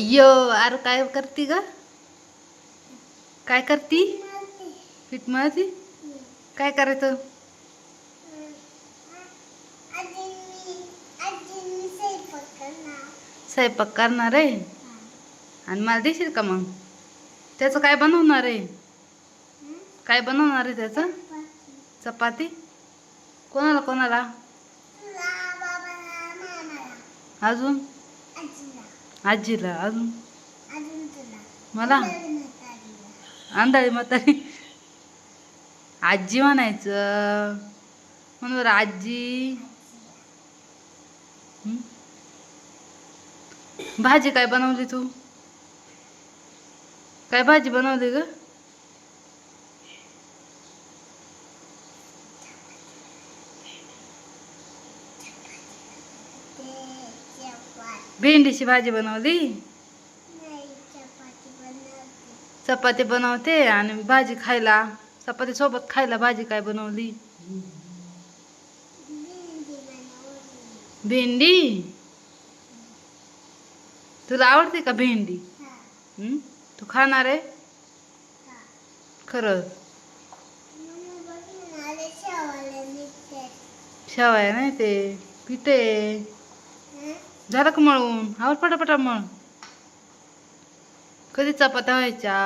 यो अरे काय करती ग? काय करती? पीठ मळती? काय करायचं? स्वयंपाक करणार आहे. आणि मला देशील का मग? त्याचं काय बनवणार आहे? काय बनवणार आहे त्याचं? चपाती. कोणाला कोणाला? अजून आजीला. अजून मला आंधळी म्हातारी. आजी म्हणायचं म्हणून आजी. भाजी काय बनवली तू? काय भाजी बनवली ग? भेंडीची भाजी बनवली. चपाती बनवते आणि भाजी खायला. चपाती सोबत खायला भाजी काय बनवली? भेंडी. तुला आवडते का भेंडी? तू खाणार आहे? खरंच? शेवाया नाही ते पिते. झालं का मळून? आवर पटापटा मळ. कधी चपात्या व्हायच्या?